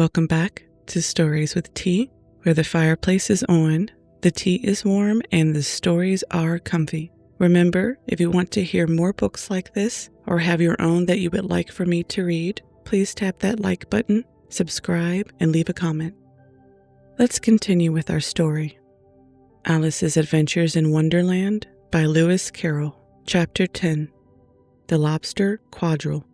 Welcome back to Stories with Tea, where the fireplace is on, the tea is warm, and the stories are comfy. Remember, if you want to hear more books like this, or have your own that you would like for me to read, please tap that like button, subscribe, and leave a comment. Let's continue with our story. Alice's Adventures in Wonderland by Lewis Carroll. Chapter 10. The Lobster Quadrille.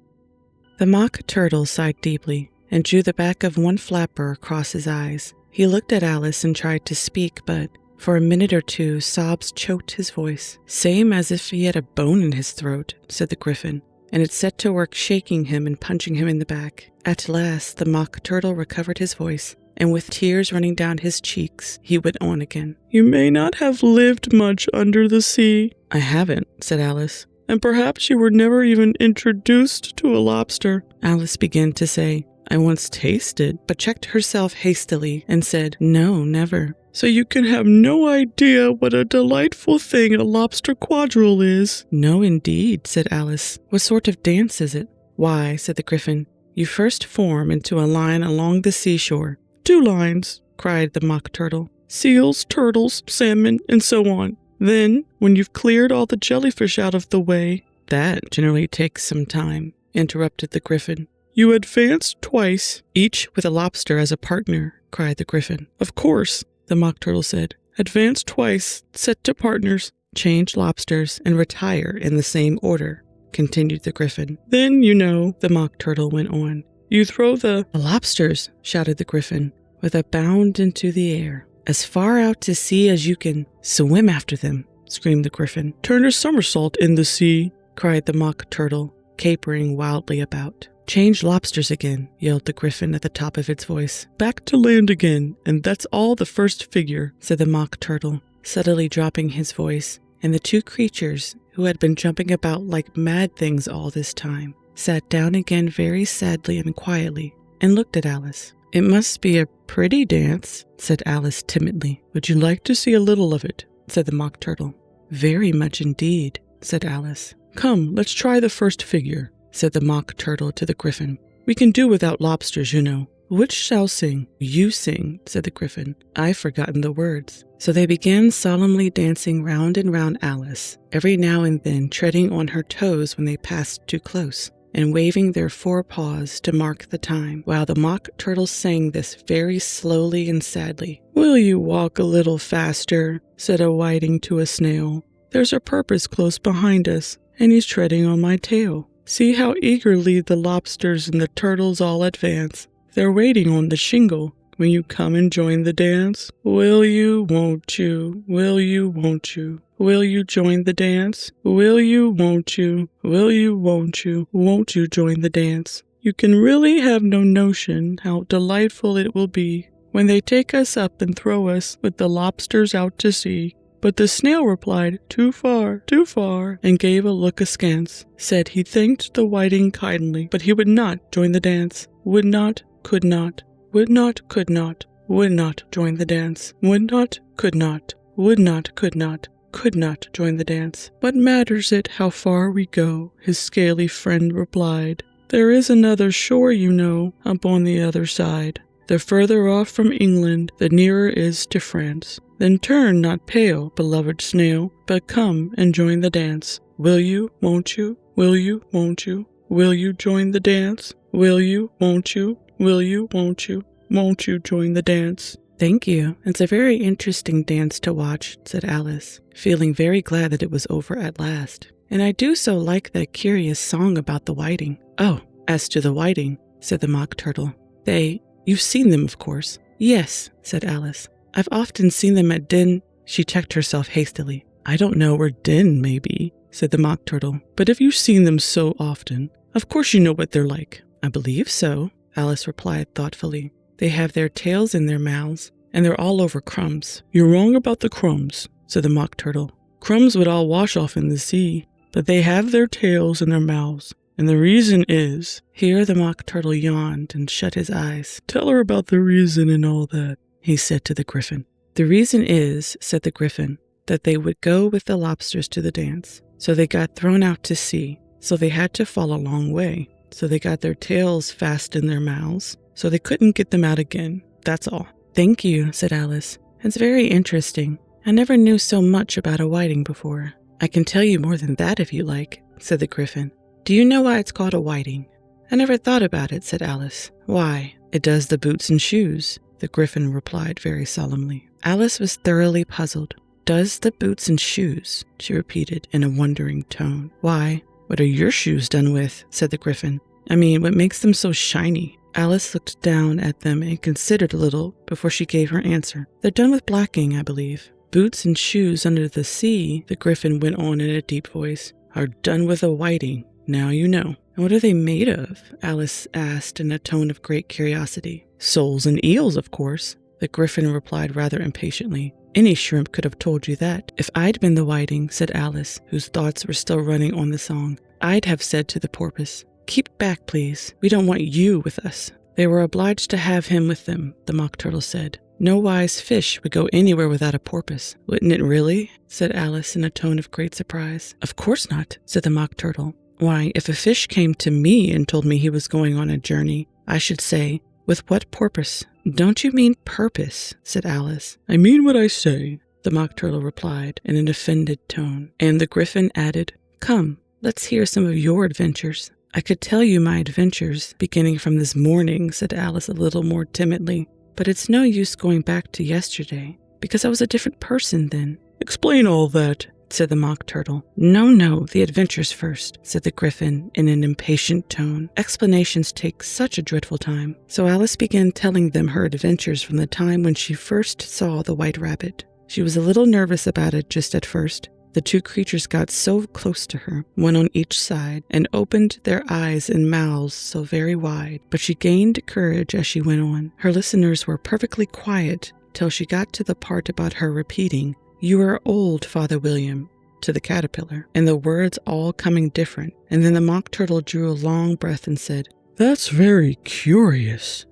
The Mock Turtle sighed deeply and drew the back of one flapper across his eyes. He looked at Alice and tried to speak, but for a minute or two sobs choked his voice. "Same as if he had a bone in his throat," said the Griffin, and it set to work shaking him and punching him in the back. At last the Mock Turtle recovered his voice, and with tears running down his cheeks, he went on again. "You may not have lived much under the sea." "I haven't," said Alice. "And perhaps you were never even introduced to a lobster." Alice began to say, "I once tasted," but checked herself hastily and said, "No, never." "So you can have no idea what a delightful thing a lobster quadrille is." "No, indeed," said Alice. "What sort of dance is it?" "Why," said the Griffin, "you first form into a line along the seashore." "Two lines," cried the Mock Turtle. "Seals, turtles, salmon, and so on. Then, when you've cleared all the jellyfish out of the way—" "That generally takes some time," interrupted the Griffin. "You advance twice, each with a lobster as a partner," cried the Griffin. "Of course," the Mock Turtle said. "Advance twice, set to partners, change lobsters, and retire in the same order," continued the Griffin. "Then, you know," the Mock Turtle went on, "you throw the—" "The lobsters," shouted the Griffin, with a bound into the air. "As far out to sea as you can swim after them," screamed the Griffin. "Turn a somersault in the sea," cried the Mock Turtle, capering wildly about. "Change lobsters again," yelled the Griffin at the top of its voice. "Back to land again, and that's all the first figure," said the Mock Turtle, subtly dropping his voice, and the two creatures, who had been jumping about like mad things all this time, sat down again very sadly and quietly, and looked at Alice. "It must be a pretty dance," said Alice timidly. "Would you like to see a little of it?" said the Mock Turtle. "Very much indeed," said Alice. "Come, let's try the first figure," said the Mock Turtle to the Griffin. "We can do without lobsters, you know. Which shall sing?" "You sing," said the Griffin. "I've forgotten the words." So they began solemnly dancing round and round Alice, every now and then treading on her toes when they passed too close, and waving their forepaws to mark the time, while the Mock Turtle sang this very slowly and sadly. "Will you walk a little faster?" said a whiting to a snail. "There's a porpoise close behind us, and he's treading on my tail. See how eagerly the lobsters and the turtles all advance. They're waiting on the shingle. Will you come and join the dance? Will you, won't you? Will you, won't you? Will you join the dance? Will you, won't you? Will you, won't you? Won't you join the dance? You can really have no notion how delightful it will be when they take us up and throw us with the lobsters out to sea." But the snail replied, too far, and gave a look askance. Said he thanked the whiting kindly, but he would not join the dance. Would not, could not, would not, could not, would not join the dance. Would not, could not, would not, could not join the dance. "What matters it how far we go?" his scaly friend replied. "There is another shore, you know, up on the other side. The further off from England, the nearer is to France. Then turn not pale, beloved snail, but come and join the dance. Will you, won't you? Will you, won't you? Will you join the dance? Will you, won't you? Will you, won't you? Won't you join the dance?" "Thank you. It's a very interesting dance to watch," said Alice, feeling very glad that it was over at last. "And I do so like that curious song about the whiting." "Oh, as to the whiting," said the Mock Turtle, "you've seen them, of course." "Yes," said Alice. "I've often seen them at Den—" She checked herself hastily. "I don't know where Den may be," said the Mock Turtle. "But if you've seen them so often, of course you know what they're like." "I believe so," Alice replied thoughtfully. "They have their tails in their mouths, and they're all over crumbs." "You're wrong about the crumbs," said the Mock Turtle. "Crumbs would all wash off in the sea, but they have their tails in their mouths. And the reason is—" Here the Mock Turtle yawned and shut his eyes. "Tell her about the reason and all that," he said to the Griffin. "The reason is," said the Griffin, "that they would go with the lobsters to the dance. So they got thrown out to sea. So they had to fall a long way. So they got their tails fast in their mouths. so they couldn't get them out again. That's all. Thank you, said Alice. It's very interesting. I never knew so much about a whiting before. I can tell you more than that if you like, said the Griffin. Do you know why it's called a whiting? I never thought about it, said Alice. Why? It does the boots and shoes, the Griffin replied very solemnly. Alice was thoroughly puzzled. Does the boots and shoes, she repeated in a wondering tone. Why, what are your shoes done with, said the Griffin. I mean, what makes them so shiny? Alice looked down at them and considered a little before she gave her answer. They're done with blacking, I believe. Boots and shoes under the sea, the Griffin went on in a deep voice, are done with a whiting. Now you know. And what are they made of? Alice asked in a tone of great curiosity. Soles and eels, of course, the Griffin replied rather impatiently. Any shrimp could have told you that. If I'd been the whiting, said Alice, whose thoughts were still running on the song, I'd have said to the porpoise, keep back, please. We don't want you with us. They were obliged to have him with them, the Mock Turtle said. No wise fish would go anywhere without a porpoise. Wouldn't it really? Said Alice in a tone of great surprise. Of course not, said the Mock Turtle. Why, if a fish came to me and told me he was going on a journey, I should say, with what purpose? Don't you mean purpose, said Alice. I mean what I say, the Mock Turtle replied in an offended tone. And the Griffin added, come, let's hear some of your adventures. I could tell you my adventures, beginning from this morning, said Alice a little more timidly. But it's no use going back to yesterday, because I was a different person then. Explain all that, said the Mock Turtle. No, the adventures first, said the Griffin in an impatient tone. Explanations take such a dreadful time. So Alice began telling them her adventures from the time when she first saw the White Rabbit. She was a little nervous about it just at first. The two creatures got so close to her, one on each side, and opened their eyes and mouths so very wide. But she gained courage as she went on. Her listeners were perfectly quiet till she got to the part about her repeating, you are old, Father William, to the caterpillar, and the words all coming different. And then the Mock Turtle drew a long breath and said, that's very curious.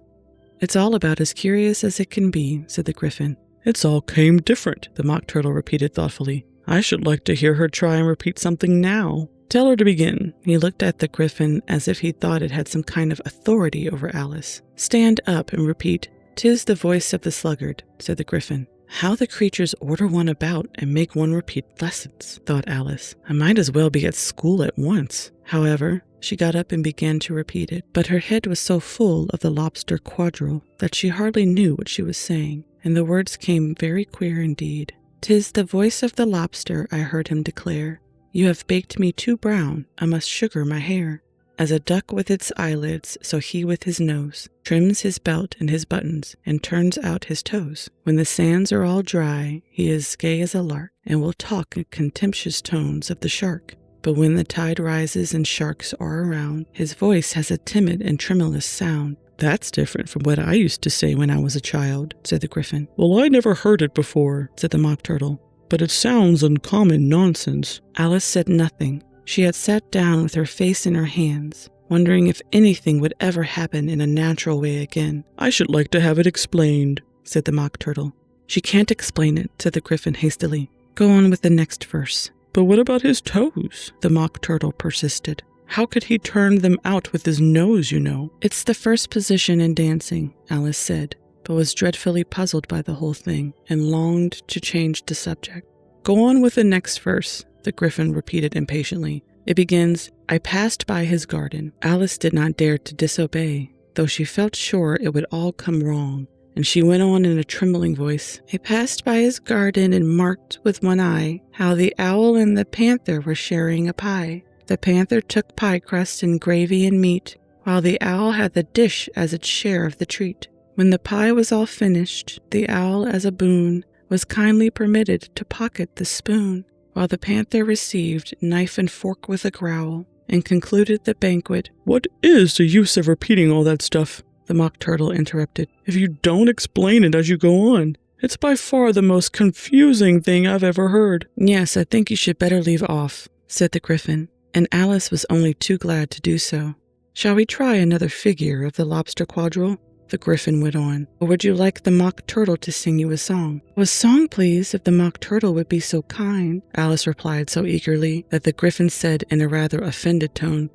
It's all about as curious as it can be, said the Griffin. It's all came different, the Mock Turtle repeated thoughtfully. I should like to hear her try and repeat something now. Tell her to begin. He looked at the Griffin as if he thought it had some kind of authority over Alice. Stand up and repeat, 'Tis the voice of the sluggard, said the Griffin. How the creatures order one about and make one repeat lessons, thought Alice. I might as well be at school at once. However, she got up and began to repeat it, but her head was so full of the lobster quadrille that she hardly knew what she was saying, and the words came very queer indeed. 'Tis the voice of the lobster, I heard him declare. You have baked me too brown, I must sugar my hair. As a duck with its eyelids, so he with his nose trims his belt and his buttons, and turns out his toes. When the sands are all dry, he is gay as a lark, and will talk in contemptuous tones of the shark. But when the tide rises and sharks are around, his voice has a timid and tremulous sound. That's different from what I used to say when I was a child, said the Griffin. Well, I never heard it before, said the Mock Turtle, but it sounds uncommon nonsense. Alice said nothing. She had sat down with her face in her hands, wondering if anything would ever happen in a natural way again. I should like to have it explained, said the Mock Turtle. She can't explain it, said the Griffin hastily. Go on with the next verse. But what about his toes? The Mock Turtle persisted. How could he turn them out with his nose, you know? It's the first position in dancing, Alice said, but was dreadfully puzzled by the whole thing and longed to change the subject. Go on with the next verse, the Griffin repeated impatiently. It begins, I passed by his garden. Alice did not dare to disobey, though she felt sure it would all come wrong, and she went on in a trembling voice. I passed by his garden and marked with one eye how the owl and the panther were sharing a pie. The panther took pie crust and gravy and meat, while the owl had the dish as its share of the treat. When the pie was all finished, the owl, as a boon, was kindly permitted to pocket the spoon, while the panther received knife and fork with a growl, and concluded the banquet. What is the use of repeating all that stuff? The Mock Turtle interrupted. If you don't explain it as you go on, it's by far the most confusing thing I've ever heard. Yes, I think you should better leave off, said the Griffin, and Alice was only too glad to do so. Shall we try another figure of the lobster quadrille? The Griffin went on. Or would you like the Mock Turtle to sing you a song? A song, please, if the Mock Turtle would be so kind, Alice replied so eagerly that the Griffin said in a rather offended tone,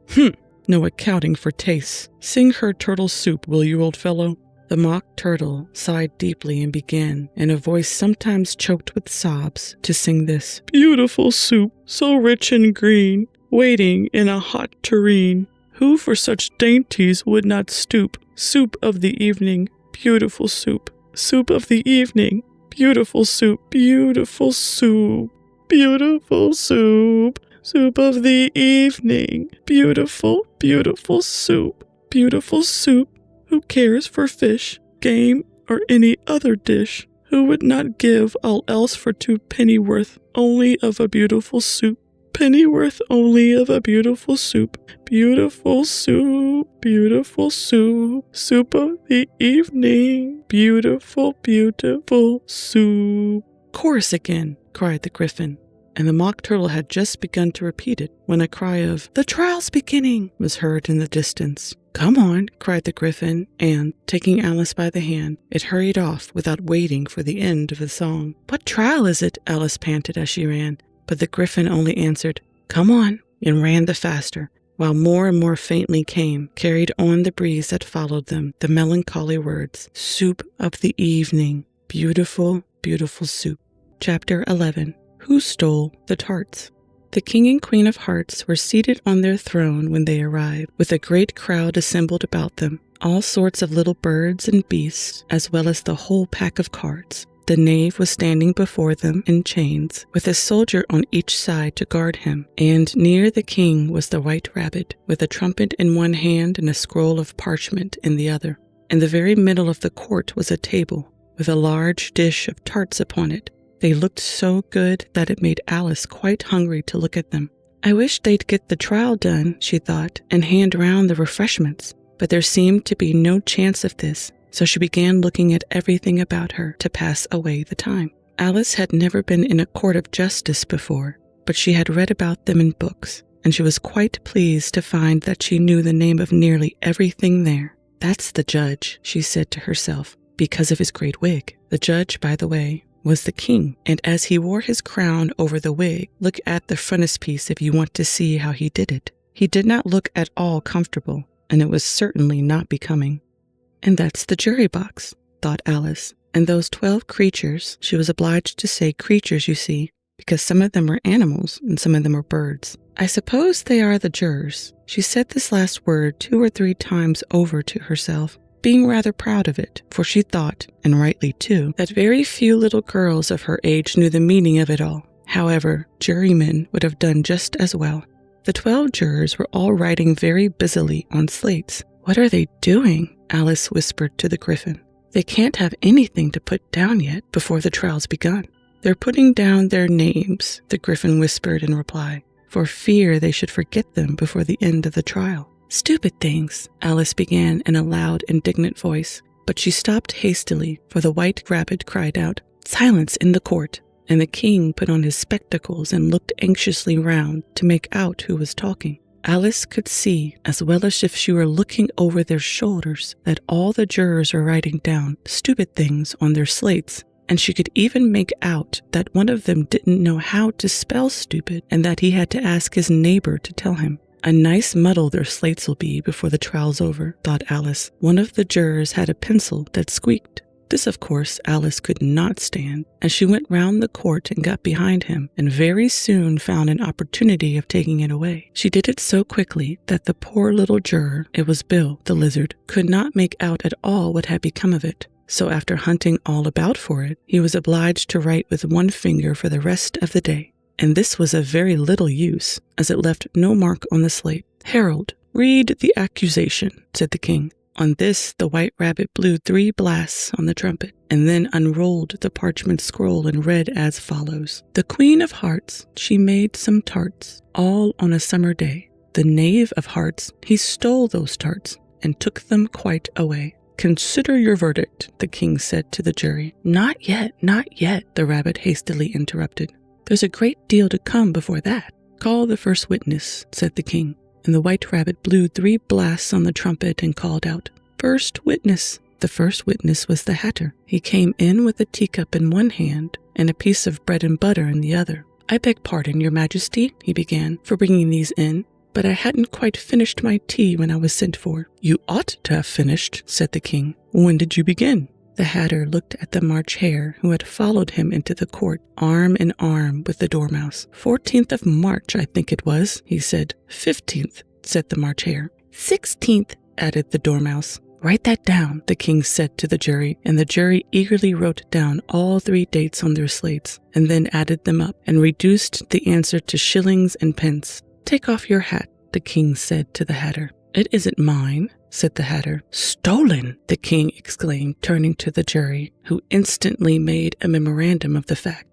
No accounting for tastes. Sing her turtle soup, will you, old fellow?" The mock turtle sighed deeply and began, in a voice sometimes choked with sobs, to sing this: "Beautiful soup, so rich and green, waiting in a hot tureen. Who for such dainties would not stoop? Soup of the evening, beautiful soup. Soup of the evening, beautiful soup, beautiful soup, beautiful soup. Soup of the evening, beautiful, beautiful soup, beautiful soup. Who cares for fish, game, or any other dish? Who would not give all else for 2 pennyworth only of a beautiful soup? Pennyworth only of a beautiful soup. Beautiful soup, beautiful soup. Soup of the evening, beautiful, beautiful soup." "Chorus again," cried the Griffin. And the mock turtle had just begun to repeat it when a cry of "The trial's beginning" was heard in the distance. "Come on," cried the Griffin, and, taking Alice by the hand, it hurried off without waiting for the end of the song. "What trial is it?" Alice panted as she ran, but the Griffin only answered, "Come on," and ran the faster, while more and more faintly carried on the breeze that followed them, the melancholy words, "Soup of the evening, beautiful, beautiful soup." Chapter 11. Who Stole the Tarts? The King and Queen of Hearts were seated on their throne when they arrived, with a great crowd assembled about them, all sorts of little birds and beasts, as well as the whole pack of cards. The knave was standing before them in chains, with a soldier on each side to guard him, and near the king was the white rabbit, with a trumpet in one hand and a scroll of parchment in the other. In the very middle of the court was a table, with a large dish of tarts upon it. They looked so good that it made Alice quite hungry to look at them. "I wish they'd get the trial done," she thought, "and hand round the refreshments." But there seemed to be no chance of this, so she began looking at everything about her to pass away the time. Alice had never been in a court of justice before, but she had read about them in books, and she was quite pleased to find that she knew the name of nearly everything there. "That's the judge," she said to herself, because of his great wig. The judge, by the way, was the king, and as he wore his crown over the wig, look at the frontispiece if you want to see how he did it. He did not look at all comfortable, and it was certainly not becoming. "And that's the jury box," thought Alice. "And those 12 creatures," she was obliged to say creatures, you see, because some of them were animals and some of them were birds. "I suppose they are the jurors." She said this last word 2 or 3 times over to herself, being rather proud of it, for she thought, and rightly too, that very few little girls of her age knew the meaning of it all. However, jurymen would have done just as well. The 12 jurors were all writing very busily on slates. "What are they doing?" Alice whispered to the Griffin. "They can't have anything to put down yet before the trial's begun." "They're putting down their names," the Griffin whispered in reply, "for fear they should forget them before the end of the trial." "Stupid things," Alice began in a loud, indignant voice, but she stopped hastily, for the white rabbit cried out, "Silence in the court," and the king put on his spectacles and looked anxiously round to make out who was talking. Alice could see, as well as if she were looking over their shoulders, that all the jurors were writing down stupid things on their slates, and she could even make out that one of them didn't know how to spell stupid and that he had to ask his neighbor to tell him. "A nice muddle their slates will be before the trial's over," thought Alice. One of the jurors had a pencil that squeaked. This, of course, Alice could not stand, and she went round the court and got behind him, and very soon found an opportunity of taking it away. She did it so quickly that the poor little juror, it was Bill, the lizard, could not make out at all what had become of it. So after hunting all about for it, he was obliged to write with one finger for the rest of the day. And this was of very little use, as it left no mark on the slate. "Herald, read the accusation," said the king. On this, the white rabbit blew 3 blasts on the trumpet, and then unrolled the parchment scroll and read as follows. "The Queen of Hearts, she made some tarts, all on a summer day. The Knave of Hearts, he stole those tarts, and took them quite away." "Consider your verdict," the king said to the jury. Not yet," the rabbit hastily interrupted. "There's a great deal to come before that." "Call the first witness," said the king, and the white rabbit blew 3 blasts on the trumpet and called out, "First witness." The first witness was the hatter. He came in with a teacup in one hand and a piece of bread and butter in the other. "I beg pardon, your majesty," he began, "for bringing these in, but I hadn't quite finished my tea when I was sent for." "You ought to have finished," said the king. "When did you begin?" The Hatter looked at the March Hare, who had followed him into the court, arm in arm with the Dormouse. 14th of March, I think it was," he said. 15th, said the March Hare. 16th, added the Dormouse. "Write that down," the king said to the jury, and the jury eagerly wrote down all 3 dates on their slates, and then added them up, and reduced the answer to shillings and pence. "Take off your hat," the king said to the Hatter. "It isn't mine," said the Hatter. "Stolen!" the king exclaimed, turning to the jury, who instantly made a memorandum of the fact.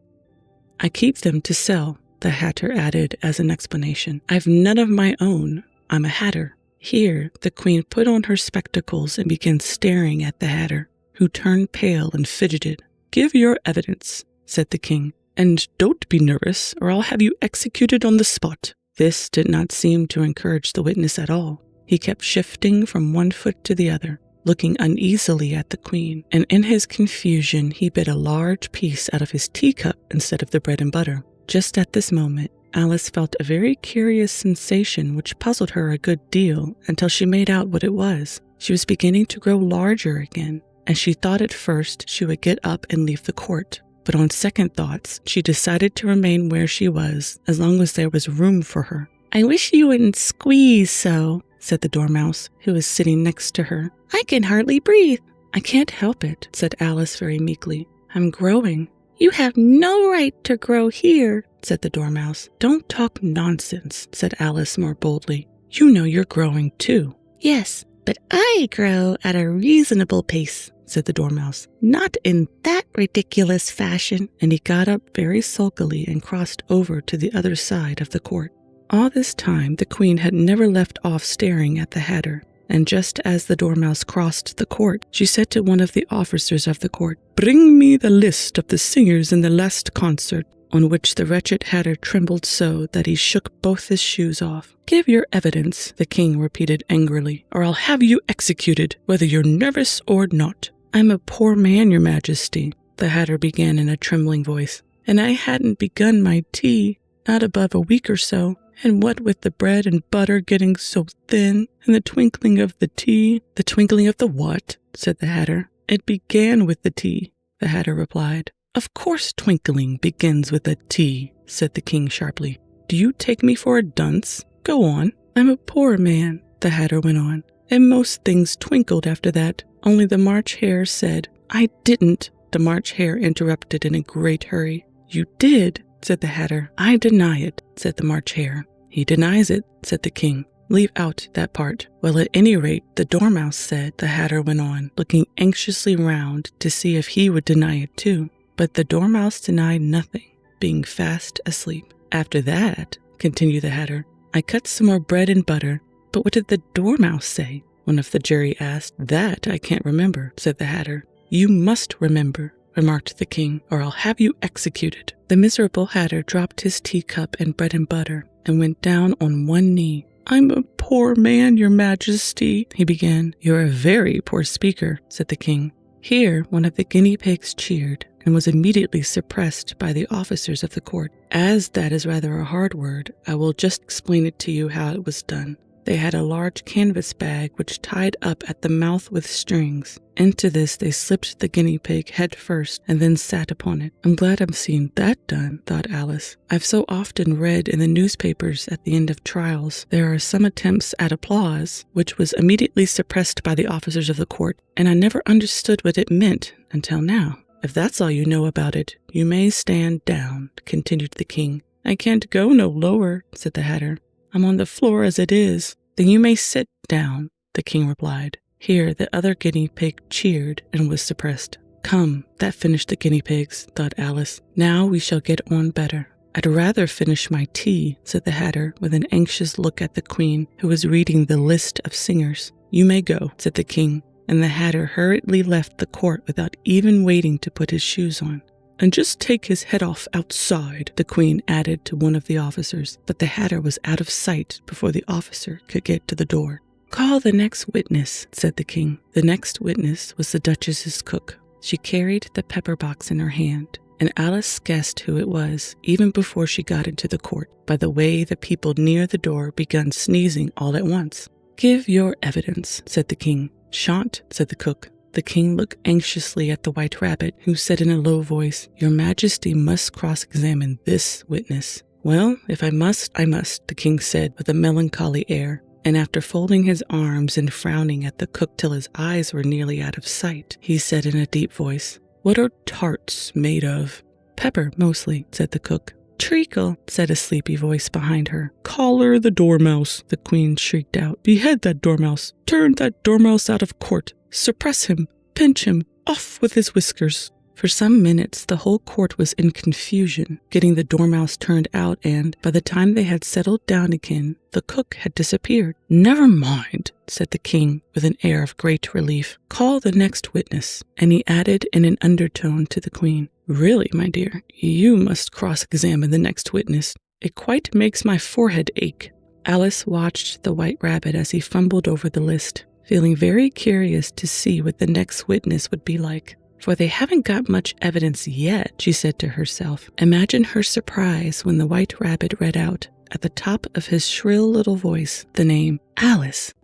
"I keep them to sell," the Hatter added as an explanation. "I've none of my own. I'm a Hatter." Here the queen put on her spectacles and began staring at the Hatter, who turned pale and fidgeted. "Give your evidence," said the king, "and don't be nervous, or I'll have you executed on the spot." This did not seem to encourage the witness at all. He kept shifting from one foot to the other, looking uneasily at the queen, and in his confusion he bit a large piece out of his teacup instead of the bread and butter. Just at this moment, Alice felt a very curious sensation which puzzled her a good deal until she made out what it was. She was beginning to grow larger again, and she thought at first she would get up and leave the court. But on second thoughts, she decided to remain where she was as long as there was room for her. "I wish you wouldn't squeeze so," said the Dormouse, who was sitting next to her. "I can hardly breathe." "I can't help it," said Alice very meekly. "I'm growing." "You have no right to grow here," said the Dormouse. "Don't talk nonsense," said Alice more boldly. "You know you're growing too." "Yes, but I grow at a reasonable pace," said the Dormouse. "Not in that ridiculous fashion." And he got up very sulkily and crossed over to the other side of the court. All this time the queen had never left off staring at the Hatter, and just as the Dormouse crossed the court, she said to one of the officers of the court, "Bring me the list of the singers in the last concert," on which the wretched Hatter trembled so that he shook both his shoes off. "Give your evidence," the king repeated angrily, "or I'll have you executed, whether you're nervous or not." "I'm a poor man, your majesty," the Hatter began in a trembling voice, "and I hadn't begun my tea, not above a week or so. And what with the bread and butter getting so thin, and the twinkling of the tea—" "The twinkling of the what?" said the Hatter. "It began with the tea," the Hatter replied. "Of course twinkling begins with a T," said the king sharply. "Do you take me for a dunce? Go on." "I'm a poor man," the Hatter went on, "and most things twinkled after that. Only the March Hare said—" "I didn't," the March Hare interrupted in a great hurry. "You did," said the Hatter. "I deny it," said the March Hare. "He denies it," said the king. "Leave out that part." "Well, at any rate, the Dormouse said," the Hatter went on, looking anxiously round to see if he would deny it too. But the Dormouse denied nothing, being fast asleep. "After that," continued the Hatter, "I cut some more bread and butter." "But what did the Dormouse say?" one of the jury asked. "That I can't remember," said the Hatter. "You must remember," remarked the king, "or I'll have you executed." The miserable Hatter dropped his teacup and bread and butter and went down on one knee. "I'm a poor man, your majesty," he began. "You're a very poor speaker," said the king. Here one of the guinea pigs cheered and was immediately suppressed by the officers of the court. As that is rather a hard word, I will just explain it to you how it was done. They had a large canvas bag which tied up at the mouth with strings. Into this they slipped the guinea pig head first and then sat upon it. "I'm glad I'm seeing that done," thought Alice. "I've so often read in the newspapers at the end of trials there are some attempts at applause, which was immediately suppressed by the officers of the court, and I never understood what it meant until now." "If that's all you know about it, you may stand down," continued the king. "I can't go no lower," said the Hatter. "I'm on the floor as it is." "Then you may sit down," the king replied. Here the other guinea pig cheered and was suppressed. "Come, that finished the guinea pigs," thought Alice. "Now we shall get on better." "I'd rather finish my tea," said the Hatter with an anxious look at the queen, who was reading the list of singers. "You may go," said the king, and the Hatter hurriedly left the court without even waiting to put his shoes on. "And just take his head off outside," the queen added to one of the officers, but the Hatter was out of sight before the officer could get to the door. "Call the next witness," said the king. The next witness was the Duchess's cook. She carried the pepper box in her hand. and Alice guessed who it was even before she got into the court by the way the people near the door began sneezing all at once. "Give your evidence," said the king. "Shan't," said the cook. The king looked anxiously at the White Rabbit, who said in a low voice, "Your Majesty must cross-examine this witness." "Well, if I must, I must," the king said with a melancholy air. And after folding his arms and frowning at the cook till his eyes were nearly out of sight, he said in a deep voice, "What are tarts made of?" "Pepper, mostly," said the cook. "Treacle," said a sleepy voice behind her. "Collar the dormouse," the queen shrieked out. "Behead that dormouse. Turn that dormouse out of court. Suppress him. Pinch him. Off with his whiskers." For some minutes, the whole court was in confusion, getting the dormouse turned out, and by the time they had settled down again, the cook had disappeared. "Never mind," said the king with an air of great relief. "Call the next witness." And he added in an undertone to the queen, "Really, my dear, you must cross-examine the next witness. It quite makes my forehead ache." Alice watched the White Rabbit as he fumbled over the list, feeling very curious to see what the next witness would be like. "For they haven't got much evidence yet," she said to herself. Imagine her surprise when the White Rabbit read out, at the top of his shrill little voice, the name Alice.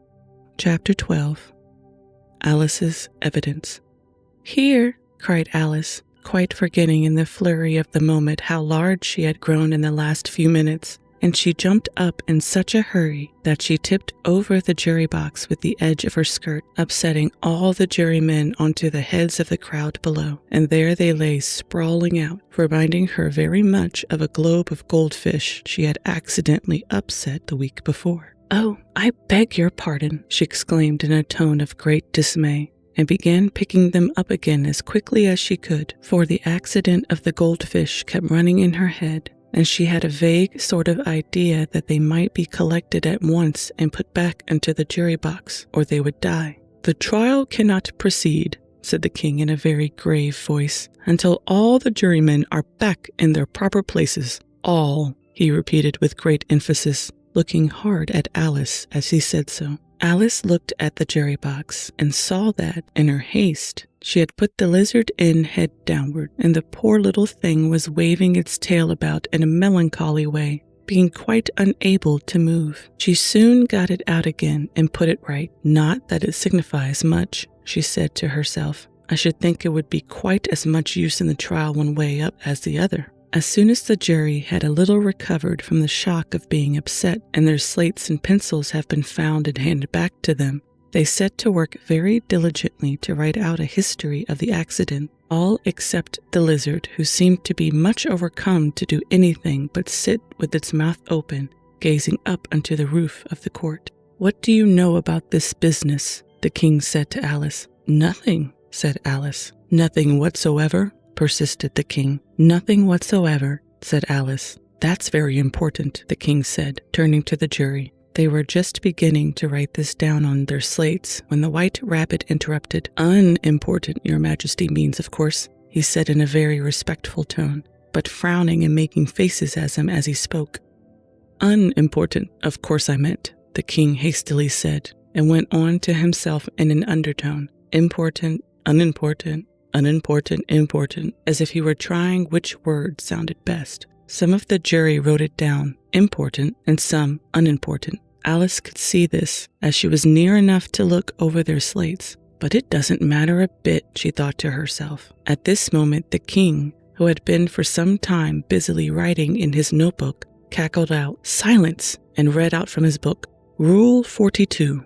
Chapter 12. Alice's Evidence. "Here," cried Alice, quite forgetting in the flurry of the moment how large she had grown in the last few minutes, and she jumped up in such a hurry that she tipped over the jury box with the edge of her skirt, upsetting all the jurymen onto the heads of the crowd below, and there they lay sprawling out, reminding her very much of a globe of goldfish she had accidentally upset the week before. "Oh, I beg your pardon," she exclaimed in a tone of great dismay, and began picking them up again as quickly as she could, for the accident of the goldfish kept running in her head, and she had a vague sort of idea that they might be collected at once and put back into the jury box, or they would die. "The trial cannot proceed," said the king in a very grave voice, "until all the jurymen are back in their proper places. All," he repeated with great emphasis, looking hard at Alice as he said so. Alice looked at the jury box and saw that, in her haste, she had put the lizard in head downward, and the poor little thing was waving its tail about in a melancholy way, being quite unable to move. She soon got it out again and put it right. "Not that it signifies much," she said to herself. "I should think it would be quite as much use in the trial one way up as the other." As soon as the jury had a little recovered from the shock of being upset, and their slates and pencils have been found and handed back to them, they set to work very diligently to write out a history of the accident, all except the lizard, who seemed to be much overcome to do anything but sit with its mouth open, gazing up unto the roof of the court. "What do you know about this business?" the king said to Alice. "Nothing," said Alice. "Nothing whatsoever?" persisted the king. "Nothing whatsoever," said Alice. "That's very important," the king said, turning to the jury. They were just beginning to write this down on their slates when the White Rabbit interrupted. "Unimportant, your Majesty means, of course," he said in a very respectful tone, but frowning and making faces at him as he spoke. "Unimportant, of course I meant," the king hastily said, and went on to himself in an undertone. "Important, unimportant, unimportant, important," as if he were trying which word sounded best. Some of the jury wrote it down, important, and some unimportant. Alice could see this, as she was near enough to look over their slates. "But it doesn't matter a bit," she thought to herself. At this moment, the king, who had been for some time busily writing in his notebook, cackled out, "Silence!" and read out from his book, "Rule 42.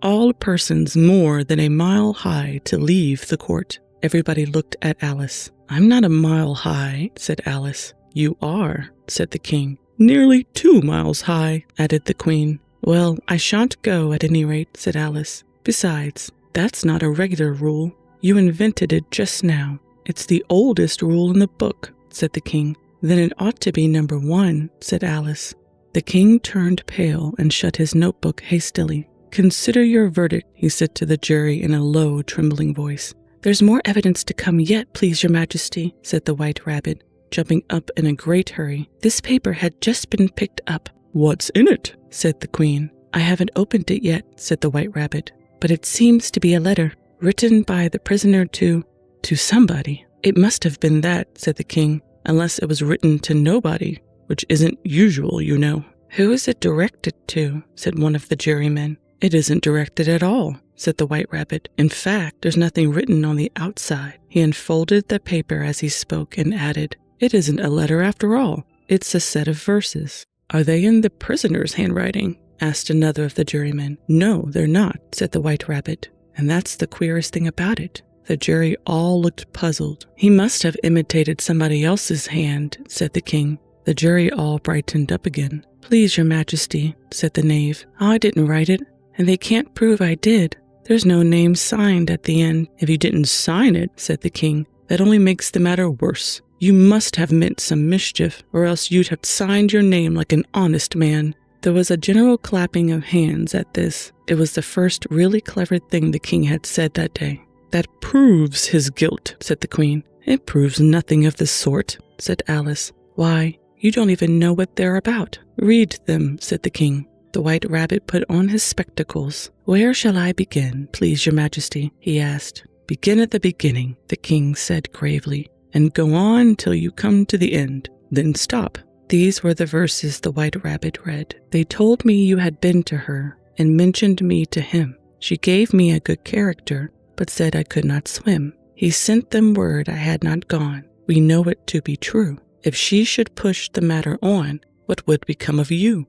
All persons more than a mile high to leave the court." Everybody looked at Alice. "I'm not a mile high," said Alice. "You are," said the king. "Nearly 2 miles high," added the queen. "Well, I shan't go at any rate," said Alice. "Besides, that's not a regular rule. You invented it just now." "It's the oldest rule in the book," said the king. "Then it ought to be number 1, said Alice. The king turned pale and shut his notebook hastily. "Consider your verdict," he said to the jury in a low, trembling voice. "There's more evidence to come yet, please your Majesty," said the White Rabbit, jumping up in a great hurry. This paper had just been picked up. "What's in it?" said the queen. "I haven't opened it yet," said the White Rabbit, "but it seems to be a letter written by the prisoner to somebody." "It must have been that," said the king, "unless it was written to nobody, which isn't usual, you know." "Who is it directed to?" said one of the jurymen. "It isn't directed at all," said the White Rabbit. "In fact, there's nothing written on the outside." He unfolded the paper as he spoke and added, "It isn't a letter after all. It's a set of verses." "Are they in the prisoner's handwriting?" asked another of the jurymen. "No, they're not," said the White Rabbit. "And that's the queerest thing about it." The jury all looked puzzled. "He must have imitated somebody else's hand," said the king. The jury all brightened up again. "Please, your majesty," said the knave. "I didn't write it, and they can't prove I did. There's no name signed at the end." "If you didn't sign it," said the king, "that only makes the matter worse. You must have meant some mischief, or else you'd have signed your name like an honest man." There was a general clapping of hands at this. It was the first really clever thing the king had said that day. "That proves his guilt," said the queen. "It proves nothing of the sort," said Alice. "Why, you don't even know what they're about." "Read them," said the king. The White Rabbit put on his spectacles. "Where shall I begin, please, your majesty?" he asked. "Begin at the beginning," the king said gravely, "and go on till you come to the end. Then stop." These were the verses the White Rabbit read. "They told me you had been to her, and mentioned me to him. She gave me a good character, but said I could not swim. He sent them word I had not gone. We know it to be true. If she should push the matter on, what would become of you?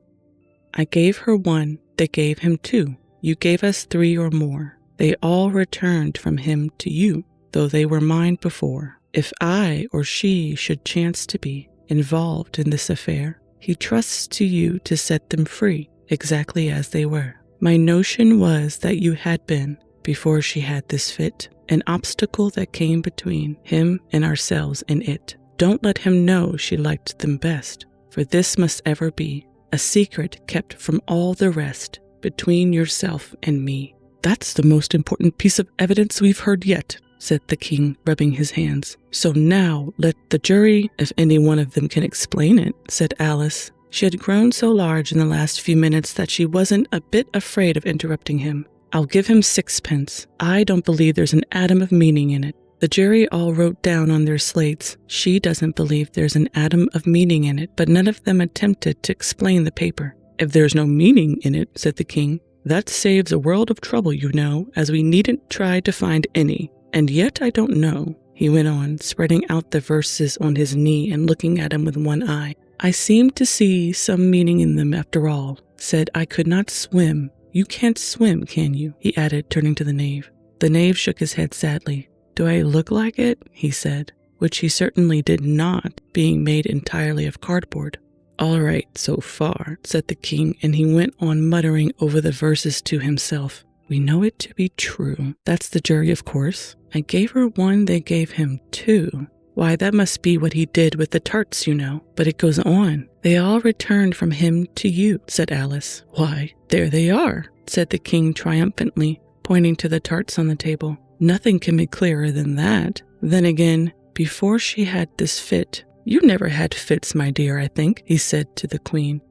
I gave her 1, they gave him 2. You gave us 3 or more. They all returned from him to you, though they were mine before. If I or she should chance to be involved in this affair, he trusts to you to set them free, exactly as they were. My notion was that you had been, before she had this fit, an obstacle that came between him and ourselves and it. Don't let him know she liked them best, for this must ever be a secret kept from all the rest, between yourself and me." "That's the most important piece of evidence we've heard yet," said the king, rubbing his hands. "So now let the jury, if any one of them can explain it," said Alice. She had grown so large in the last few minutes that she wasn't a bit afraid of interrupting him. "I'll give him 6 pence. I don't believe there's an atom of meaning in it." The jury all wrote down on their slates, "She doesn't believe there's an atom of meaning in it," but none of them attempted to explain the paper. "If there's no meaning in it," said the king, "that saves a world of trouble, you know, as we needn't try to find any. And yet I don't know," he went on, spreading out the verses on his knee and looking at him with one eye. "I seem to see some meaning in them after all. Said I could not swim. You can't swim, can you?" he added, turning to the knave. The knave shook his head sadly. "Do I look like it?" he said, which he certainly did not, being made entirely of cardboard. "All right, so far," said the king, and he went on muttering over the verses to himself. "We know it to be true. That's the jury, of course. I gave her 1, they gave him 2. Why, that must be what he did with the tarts, you know. But it goes on. They all returned from him to you," said Alice. "Why, there they are," said the king triumphantly, pointing to the tarts on the table. "Nothing can be clearer than that. Then again, before she had this fit—" "You never had fits, my dear, I think," he said to the queen.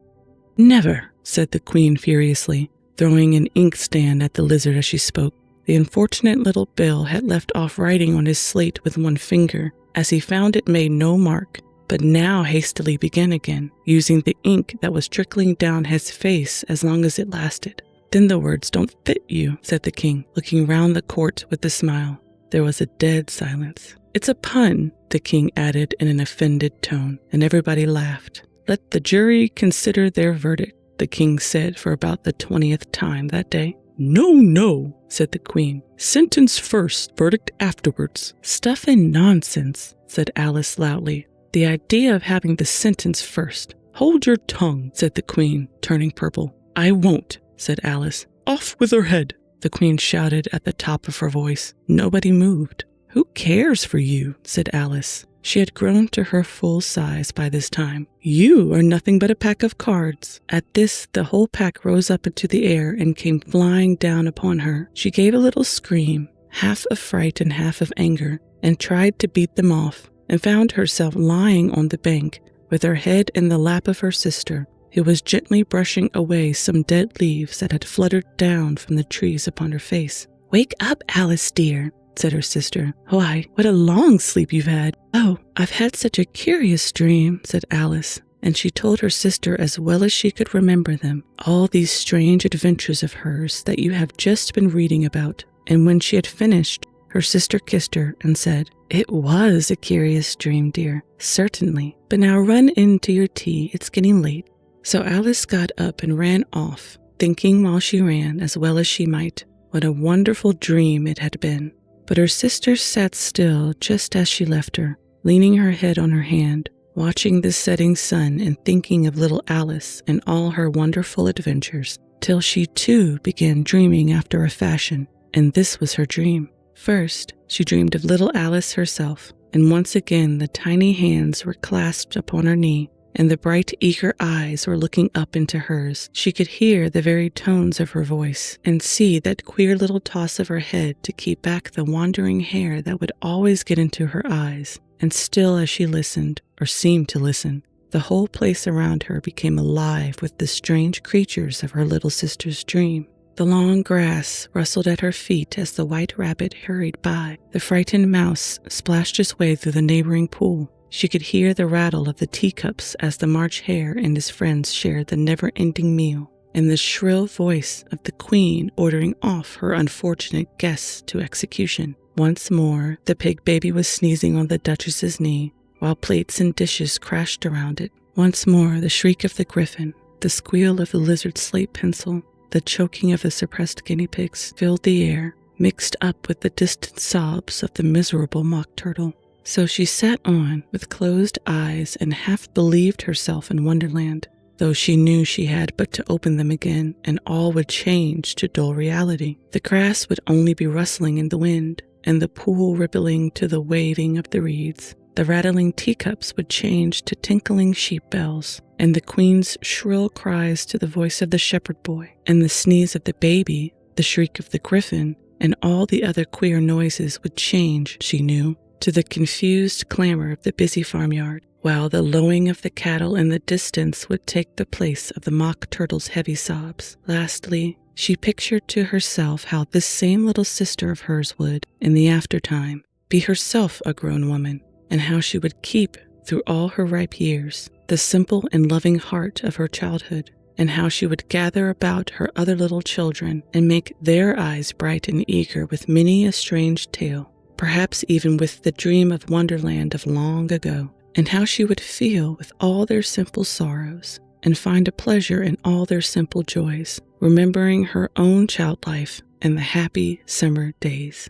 "Never," said the queen furiously, throwing an inkstand at the lizard as she spoke. The unfortunate little Bill had left off writing on his slate with one finger, as he found it made no mark, but now hastily began again, using the ink that was trickling down his face as long as it lasted. "Then the words don't fit you," said the king, looking round the court with a smile. There was a dead silence. "It's a pun," the king added in an offended tone, and everybody laughed. "Let the jury consider their verdict," the king said for about the 20th time that day. "No, no," said the queen. "Sentence first, verdict afterwards." "Stuff and nonsense," said Alice loudly. "The idea of having the sentence first." "Hold your tongue," said the queen, turning purple. "I won't," said Alice. "Off with her head," the queen shouted at the top of her voice. Nobody moved. "Who cares for you?" said Alice. She had grown to her full size by this time. "You are nothing but a pack of cards." At this, the whole pack rose up into the air and came flying down upon her. She gave a little scream, half of fright and half of anger, and tried to beat them off, and found herself lying on the bank with her head in the lap of her sister, who was gently brushing away some dead leaves that had fluttered down from the trees upon her face. "Wake up, Alice dear," said her sister. "Why, what a long sleep you've had." "Oh, I've had such a curious dream," said Alice, and she told her sister as well as she could remember them, all these strange adventures of hers that you have just been reading about. And when she had finished, her sister kissed her and said, "It was a curious dream, dear, certainly. But now run in to your tea, it's getting late." So Alice got up and ran off, thinking while she ran, as well as she might, what a wonderful dream it had been. But her sister sat still just as she left her, leaning her head on her hand, watching the setting sun and thinking of little Alice and all her wonderful adventures, till she too began dreaming after a fashion. And this was her dream. First, she dreamed of little Alice herself, and once again the tiny hands were clasped upon her knee, and the bright, eager eyes were looking up into hers. She could hear the very tones of her voice, and see that queer little toss of her head to keep back the wandering hair that would always get into her eyes. And still as she listened, or seemed to listen, the whole place around her became alive with the strange creatures of her little sister's dream. The long grass rustled at her feet as the white rabbit hurried by. The frightened mouse splashed his way through the neighboring pool. She could hear the rattle of the teacups as the March Hare and his friends shared the never-ending meal, and the shrill voice of the queen ordering off her unfortunate guests to execution. Once more, the pig baby was sneezing on the Duchess's knee, while plates and dishes crashed around it. Once more, the shriek of the griffin, the squeal of the lizard's slate pencil, the choking of the suppressed guinea pigs filled the air, mixed up with the distant sobs of the miserable mock turtle. So she sat on with closed eyes and half believed herself in Wonderland, though she knew she had but to open them again and all would change to dull reality. The grass would only be rustling in the wind, and the pool rippling to the waving of the reeds. The rattling teacups would change to tinkling sheep bells, and the queen's shrill cries to the voice of the shepherd boy, and the sneeze of the baby, the shriek of the griffin, and all the other queer noises would change, she knew, to the confused clamor of the busy farmyard, while the lowing of the cattle in the distance would take the place of the mock turtle's heavy sobs. Lastly, she pictured to herself how this same little sister of hers would, in the aftertime, be herself a grown woman, and how she would keep, through all her ripe years, the simple and loving heart of her childhood, and how she would gather about her other little children and make their eyes bright and eager with many a strange tale, perhaps even with the dream of Wonderland of long ago, and how she would feel with all their simple sorrows and find a pleasure in all their simple joys, remembering her own child life and the happy summer days.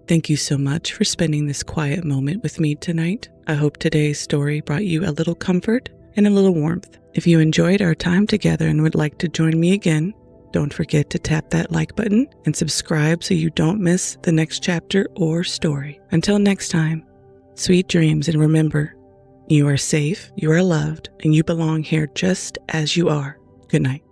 Thank you so much for spending this quiet moment with me tonight. I hope today's story brought you a little comfort and a little warmth. If you enjoyed our time together and would like to join me again, don't forget to tap that like button and subscribe so you don't miss the next chapter or story. Until next time, sweet dreams, and remember, you are safe, you are loved, and you belong here just as you are. Good night.